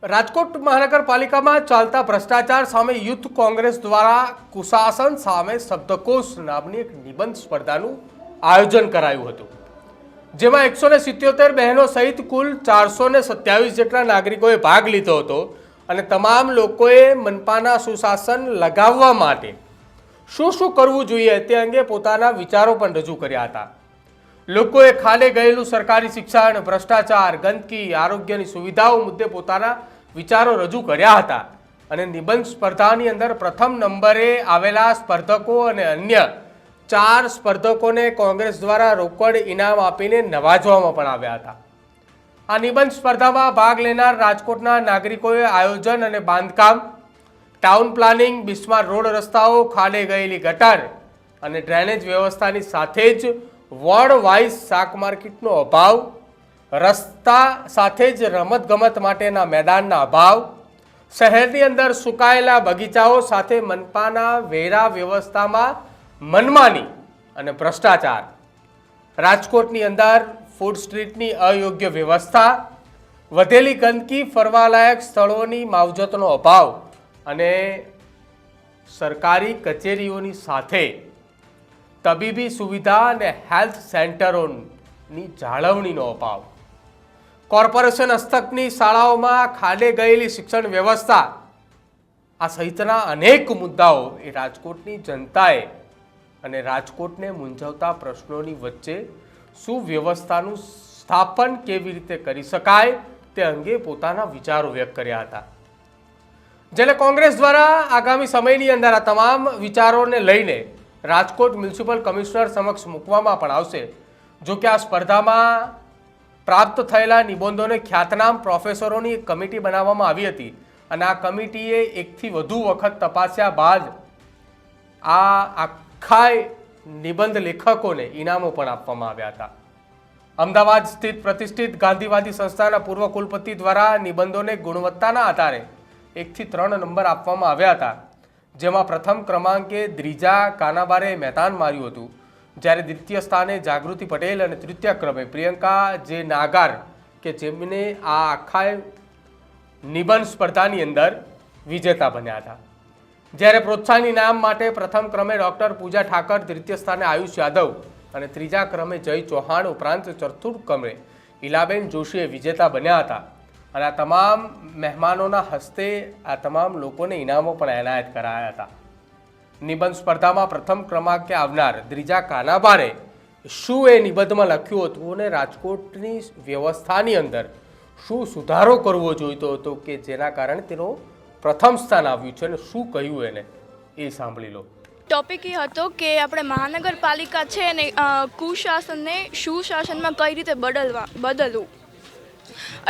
રાજકોટ મહાનગરપાલિકામાં ચાલતા ભ્રષ્ટાચાર સામે યુથ કોંગ્રેસ દ્વારા કુશાસન સામે શબ્દકોશ નામની એક નિબંધ સ્પર્ધાનું આયોજન કરાયું હતું, જેમાં 177 બહેનો સહિત કુલ 427 જેટલા નાગરિકોએ ભાગ લીધો હતો અને તમામ લોકોએ મનપાના સુશાસન લગાવવા માટે શું શું કરવું જોઈએ તે અંગે પોતાના વિચારો પણ રજૂ કર્યા હતા। લોકોએ ખાલે ગયેલું સરકારી શિક્ષણ, ભ્રષ્ટાચાર, ગંદકી, આરોગ્યની સુવિધાઓ મુદ્દે પોતાના વિચારો રજૂ કર્યા હતા અને નિબંધ સ્પર્ધાની અંદર પ્રથમ નંબરે આવેલા સ્પર્ધકો અને અન્ય 4 સ્પર્ધકોને કોંગ્રેસ દ્વારા રોકડ ઇનામ આપીને નવાજવામાં પણ આવ્યા હતા। આ નિબંધ સ્પર્ધામાં ભાગ લેનાર રાજકોટના નાગરિકોએ આયોજન અને બાંધકામ, ટાઉન પ્લાનિંગ, બિસ્માર રોડ રસ્તાઓ, ખાલે ગયેલી ગટર અને ડ્રેનેજ વ્યવસ્થાની સાથે જ વોર્ડ વાઇઝ શાક માર્કેટનો અભાવ, રસ્તા સાથે જ રમતગમત માટેના મેદાનના અભાવ, શહેરની અંદર સુકાયેલા બગીચાઓ સાથે મનપાના વેરા વ્યવસ્થામાં મનમાની અને ભ્રષ્ટાચાર, રાજકોટની અંદર ફૂડ સ્ટ્રીટની અયોગ્ય વ્યવસ્થા, વધેલી ગંદકી, ફરવાલાયક સ્થળોની માવજતનો અભાવ અને સરકારી કચેરીઓની સાથે તબીબી સુવિધા અને હેલ્થ સેન્ટરોની જાળવણીનો અભાવ, કોર્પોરેશન હસ્તકની શાળાઓમાં ખાલે ગયેલી શિક્ષણ વ્યવસ્થા, આ સહિતના અનેક મુદ્દાઓ એ રાજકોટની જનતાએ અને રાજકોટને મૂંઝવતા પ્રશ્નોની વચ્ચે સુવ્યવસ્થાનું સ્થાપન કેવી રીતે કરી શકાય તે અંગે પોતાના વિચારો વ્યક્ત કર્યા હતા, જેને કોંગ્રેસ દ્વારા આગામી સમયની અંદર આ તમામ વિચારોને લઈને રાજકોટ મ્યુનિસિપલ કમિશનર સમક્ષ મૂકવામાં પણ આવશે। જો કે આ સ્પર્ધામાં પ્રાપ્ત થયેલા નિબંધોને ખ્યાતનામ પ્રોફેસરોની એક કમિટી બનાવવામાં આવી હતી અને આ કમિટીએ એકથી વધુ વખત તપાસ્યા બાદ આ આખા નિબંધ લેખકોને ઇનામો પણ આપવામાં આવ્યા હતા। અમદાવાદ સ્થિત પ્રતિષ્ઠિત ગાંધીવાદી સંસ્થાના પૂર્વ કુલપતિ દ્વારા નિબંધોને ગુણવત્તાના આધારે 1 થી 3 નંબર આપવામાં આવ્યા હતા, જેમાં પ્રથમ ક્રમાંકે દ્રિજા કાનાબારે મહેતાન માર્યું હતું, જ્યારે દ્વિતીય સ્થાને જાગૃતિ પટેલ અને તૃતીય ક્રમે પ્રિયંકા જે નાગાર કે જેમને આ આખા નિબંધ સ્પર્ધાની અંદર વિજેતા બન્યા હતા। જ્યારે પ્રોત્સાહન ઇનામ માટે પ્રથમ ક્રમે ડૉક્ટર પૂજા ઠાકર, દ્વિતીય સ્થાને આયુષ યાદવ અને ત્રીજા ક્રમે જય ચૌહાણ ઉપરાંત ચતુર્થ ક્રમે ઇલાબેન જોશીએ વિજેતા બન્યા હતા અને આ તમામ મહેમાનોના હસ્તે આ તમામ લોકોને ઇનામો પણ એનાયત કરાયા હતા। નિબંધ સ્પર્ધામાં પ્રથમ ક્રમાંકે આવનાર દ્રિજા કાનાબારે શું એ નિબંધમાં લખ્યું હતું અને રાજકોટની વ્યવસ્થાની અંદર શું સુધારો કરવો જોઈતો હતો કે જેના કારણે તેનો પ્રથમ સ્થાન આવ્યું છે અને શું કહ્યું એને એ સાંભળી લો। ટોપિક એ હતો કે આપણે મહાનગરપાલિકા છે અને કુશાસનને સુશાસનમાં કઈ રીતે બદલવું।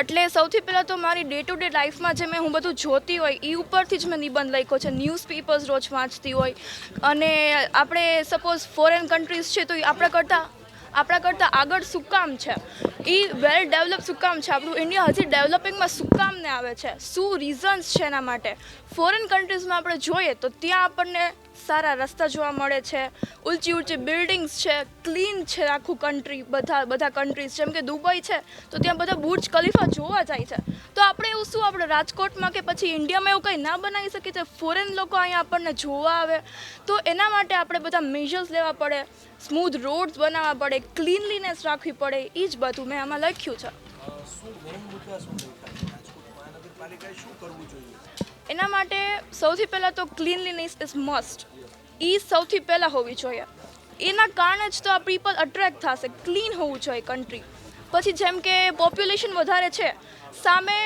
એટલે સૌથી પહેલાં તો મારી ડે ટુ ડે લાઈફમાં જે હું બધું જોતી હોય એ ઉપરથી જ મેં નિબંધ લખ્યો છે। ન્યૂઝપેપર્સ રોજ વાંચતી હોય અને આપણે સપોઝ ફોરેન કન્ટ્રીઝ છે તો એ આપણા કરતાં આગળ શું કામ છે, એ વેલ ડેવલપ શું કામ છે, આપણું ઇન્ડિયા હજી ડેવલપિંગમાં શું કામ ને આવે છે, શું રીઝન્સ છે એના માટે। ફોરેન કન્ટ્રીઝમાં આપણે જોઈએ તો ત્યાં આપણને સારા રસ્તા જોવા મળે છે, ઊંચી બિલ્ડિંગ્સ છે, ક્લીન છે આખું કન્ટ્રી, બધા કન્ટ્રીઝ જેમ કે દુબઈ છે તો ત્યાં બધા બુર્જ ખલીફા જોવા જાય છે। તો આપણે એવું શું આપણે રાજકોટમાં કે પછી ઇન્ડિયામાં એવું કંઈ ના બનાવી શકીએ છીએ, ફોરેન લોકો અહીંયા આપણને જોવા આવે તો એના માટે આપણે બધા મેજર્સ લેવા પડે, સ્મૂથ રોડ્સ બનાવવા પડે, ક્લીનલીનેસ રાખવી પડે, એ જ બધું મેં આમાં લખ્યું છે। એના માટે સૌથી પહેલાં તો ક્લીનલીનેસ ઇઝ મસ્ટ, એ સૌથી પહેલાં હોવી જોઈએ, એના કારણે જ તો આ પીપલ અટ્રેક્ટ થશે, ક્લીન હોવું જોઈએ કન્ટ્રી। પછી જેમ કે પોપ્યુલેશન વધારે છે, સામે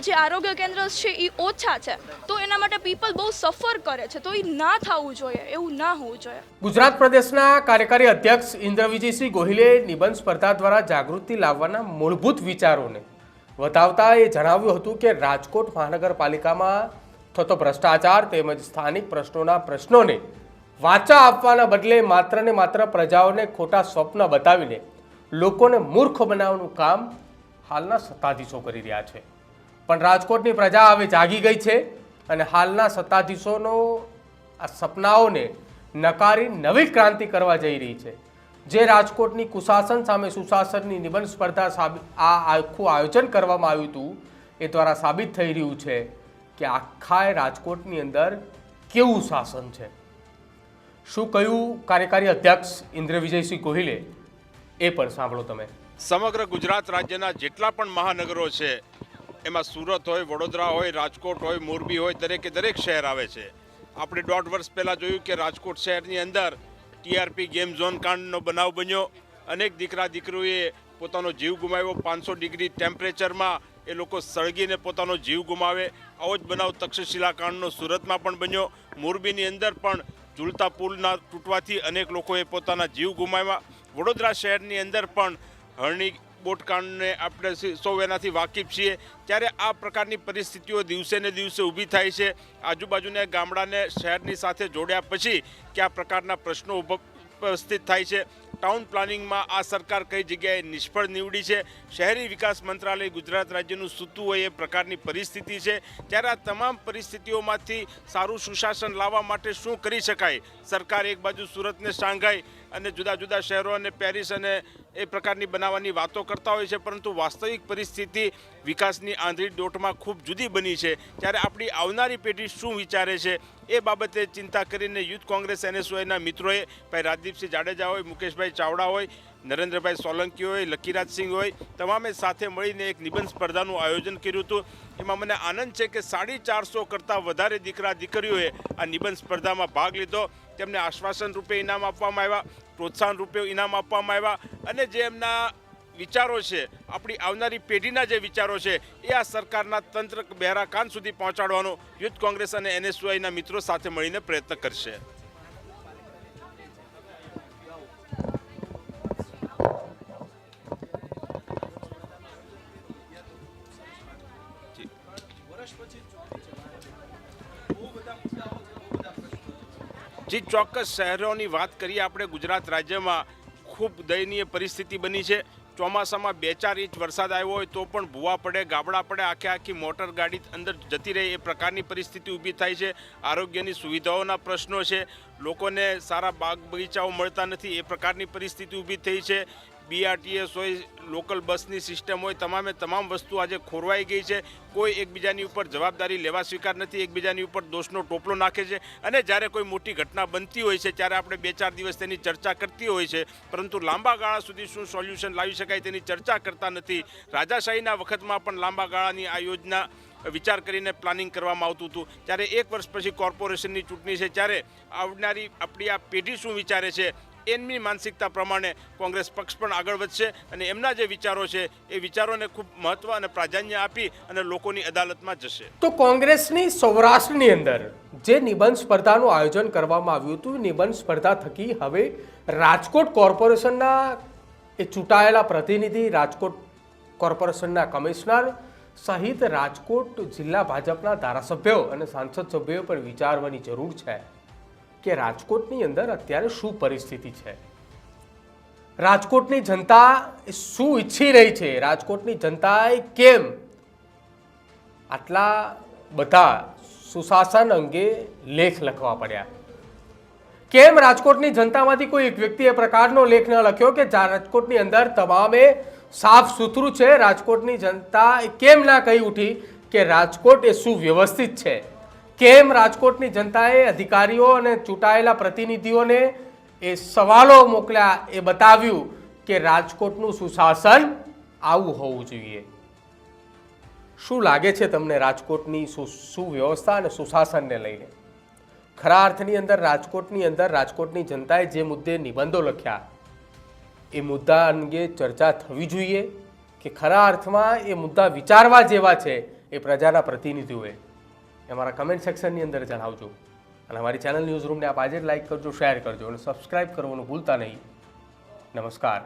જે આરોગ્ય કેન્દ્ર છે એ ઓછા છે તો એના માટે પીપલ બહુ સફર કરે છે, તો એ ના થવું જોઈએ, એવું ના હોવું જોઈએ। ગુજરાત પ્રદેશના કાર્યકારી અધ્યક્ષ ઇન્દ્રવિજયસિંહ ગોહિલે નિબંધ સ્પર્ધા દ્વારા જાગૃતિ લાવવાના મૂળભૂત વિચારોને વધાવતા એ જણાવ્યું હતું કે રાજકોટ મહાનગરપાલિકામાં થતો ભ્રષ્ટાચાર તેમજ સ્થાનિક પ્રશ્નોને વાચા આપવાના બદલે માત્ર ને માત્ર પ્રજાઓને ખોટા સ્વપ્ન બતાવીને લોકોને મૂર્ખ બનાવવાનું કામ હાલના સત્તાધીશો કરી રહ્યા છે। પણ રાજકોટની પ્રજા હવે જાગી ગઈ છે અને હાલના સત્તાધીશોનો આ સપનાઓને નકારી નવી ક્રાંતિ કરવા જઈ રહી છે। જે રાજકોટની કુશાસન સામે સુશાસનની નિબંધ સ્પર્ધા આ આખું આયોજન કરવામાં આવ્યું હતું એ દ્વારા સાબિત થઈ રહ્યું છે કે આખા રાજકોટની અંદર કેવું શાસન છે. શું કહ્યું કાર્યકારી અધ્યક્ષ ઇન્દ્ર વિજયસિંહ ગોહિલે એ પણ સાંભળો તમે. સમગ્ર ગુજરાત રાજ્યના જેટલા પણ મહાનગરો છે એમાં સુરત હોય, વડોદરા હોય, રાજકોટ હોય, મોરબી હોય, દરેકે દરેક શહેર આવે છે. આપણે 1.5 વર્ષ પહેલાં જોયું કે રાજકોટ શહેરની અંદર TRP ગેમ ઝોન કાંડનો બનાવ બન્યો. અનેક દીકરા દીકરીઓએ પોતાનો જીવ ગુમાવ્યો. 500 ડિગ્રી ટેમ્પરેચરમાં એ લોકો સળગીને પોતાનો જીવ ગુમાવે. આવો જ બનાવ તક્ષશિલા કાંડનો સુરતમાં પણ બન્યો. મોરબીની અંદર પણ ઝૂલતા પુલના તૂટવાથી અનેક લોકોએ પોતાના જીવ ગુમાવ્યા. વડોદરા શહેરની અંદર પણ હરણી બોટકાંડને આપણે સૌ એનાથી વાકેફ છીએ. ત્યારે આ પ્રકારની પરિસ્થિતિઓ દિવસે ને દિવસે ઊભી થાય છે. આજુબાજુના ગામડાને શહેરની સાથે જોડ્યા પછી કયા પ્રકારના પ્રશ્નો ઉપસ્થિત થાય છે. ટાઉન પ્લાનિંગમાં આ સરકાર કઈ જગ્યાએ નિષ્ફળ નીવડી છે. શહેરી વિકાસ મંત્રાલય ગુજરાત રાજ્યનું સૂતું હોય એ પ્રકારની પરિસ્થિતિ છે. ત્યારે આ તમામ પરિસ્થિતિઓમાંથી સારું સુશાસન લાવવા માટે શું કરી શકાય? સરકાર એક બાજુ સુરતને શાંઘાઈ અને જુદા જુદા શહેરો અને પેરિસ અને એ પ્રકારની બનાવવાની વાતો કરતા હોય છે, પરંતુ વાસ્તવિક પરિસ્થિતિ વિકાસની આંધળી દોટમાં ખૂબ જુદી બની છે. ત્યારે આપણી આવનારી પેઢી શું વિચારે છે એ બાબતે ચિંતા કરીને યુથ કોંગ્રેસ NSYના મિત્રોએ ભાઈ રાજદીપસિંહ જાડેજા હોય, મુકેશભાઈ ચાવડા હોય, નરેન્દ્રભાઈ સોલંકી હોય, લકીરાજસિંહ હોય, તમામે સાથે મળીને એક નિબંધ સ્પર્ધાનું આયોજન કર્યું હતું. એમાં મને આનંદ છે કે 450 કરતાં વધારે દીકરા દીકરીઓએ આ નિબંધ સ્પર્ધામાં ભાગ લીધો. તેમને આશ્વાસન રૂપે ઇનામ આપવામાં આવ્યા, પ્રોત્સાહન રૂપે ઇનામ આપવામાં આવ્યા અને જે એમના વિચારો છે, આપણી આવનારી પેઢીના જે વિચારો છે એ આ સરકારના તંત્ર બહેરા કાન સુધી પહોંચાડવાનો યુથ કોંગ્રેસ અને NSYના મિત્રો સાથે મળીને પ્રયત્ન કરશે. જી ચોક્કસ શહેરોની વાત કરીએ આપણે. ગુજરાત રાજ્યમાં ખૂબ દયનીય પરિસ્થિતિ બની છે. ચોમાસામાં 2-4 ઇંચ વરસાદ આવ્યો હોય તો પણ ભૂવા પડે, ગાબડા પડે, આખી મોટર ગાડી અંદર જતી રહે એ પ્રકારની પરિસ્થિતિ ઊભી થાય છે. આરોગ્યની સુવિધાઓના પ્રશ્નો છે. લોકોને સારા બાગ બગીચાઓ મળતા નથી એ પ્રકારની પરિસ્થિતિ ઊભી થઈ છે. BRTS હોય, લોકલ બસની સિસ્ટમ હોય, તમામ વસ્તુ આજે ખોરવાઈ ગઈ છે. કોઈ એકબીજાની ઉપર જવાબદારી લેવા સ્વીકાર નથી, એકબીજાની ઉપર દોષનો ટોપલો નાખે છે. અને જ્યારે કોઈ મોટી ઘટના બનતી હોય છે ત્યારે આપણે 2-4 દિવસ તેની ચર્ચા કરતી હોય છે, પરંતુ લાંબા ગાળા સુધી શું સોલ્યુશન લાવી શકાય તેની ચર્ચા કરતા નથી. રાજાશાહીના વખતમાં પણ લાંબા ગાળાની આ યોજના વિચાર કરીને પ્લાનિંગ કરવામાં આવતું હતું. ત્યારે 1 વર્ષ પછી કોર્પોરેશનની ચૂંટણી છે, ત્યારે આવનારી આપણી આ પેઢી શું વિચારે છે એમની માનસિકતા પ્રમાણે કોંગ્રેસ પક્ષ પણ આગળ વધશે અને એમના જે વિચારો છે એ વિચારોને ખૂબ મહત્વ અને પ્રાધાન્ય આપી અને લોકોની અદાલતમાં જશે. તો કોંગ્રેસની સૌરાષ્ટ્રની અંદર જે નિબંધ સ્પર્ધાનું આયોજન કરવામાં આવ્યું હતું, નિબંધ સ્પર્ધા થકી હવે રાજકોટ કોર્પોરેશનના એ ચૂંટાયેલા પ્રતિનિધિ, રાજકોટ કોર્પોરેશનના કમિશનર સહિત રાજકોટ જિલ્લા ભાજપના ધારાસભ્યો અને સાંસદ સભ્યોએ પણ વિચારવાની જરૂર છે કે રાજકોટની અંદર અત્યારે શું પરિસ્થિતિ છે, રાજકોટની જનતા શું ઈચ્છી રહી છે, રાજકોટની જનતાએ કેમ આટલા બધા સુશાસન અંગે લેખ લખવા પડ્યા, કેમ રાજકોટની જનતામાંથી કોઈ એક વ્યક્તિ એ પ્રકારનો લેખ ન લખ્યો કે રાજકોટની અંદર તમામે સાફ સુથરું છે. રાજકોટની જનતા કેમ ના કહી ઉઠી કે રાજકોટ એ સુવ્યવસ્થિત છે. કેમ રાજકોટની જનતાએ અધિકારીઓ અને ચૂંટાયેલા પ્રતિનિધિઓને એ સવાલો મોકલ્યા, એ બતાવ્યું કે રાજકોટનું સુશાસન આવું હોવું જોઈએ. શું લાગે છે તમને રાજકોટની સુવ્યવસ્થા અને સુશાસનને લઈને? ખરા અર્થની અંદર રાજકોટની જનતાએ જે મુદ્દે નિબંધો લખ્યા એ મુદ્દા અંગે ચર્ચા થવી જોઈએ કે ખરા અર્થમાં એ મુદ્દા વિચારવા જેવા છે એ પ્રજાના પ્રતિનિધિઓએ? અમારા કમેન્ટ સેક્શનની અંદર જણાવજો અને અમારી ચેનલ ન્યૂઝ રૂમને આપ આજે જ લાઇક કરજો, શેર કરજો અને સબસ્ક્રાઇબ કરવાનું ભૂલતા નહીં. નમસ્કાર.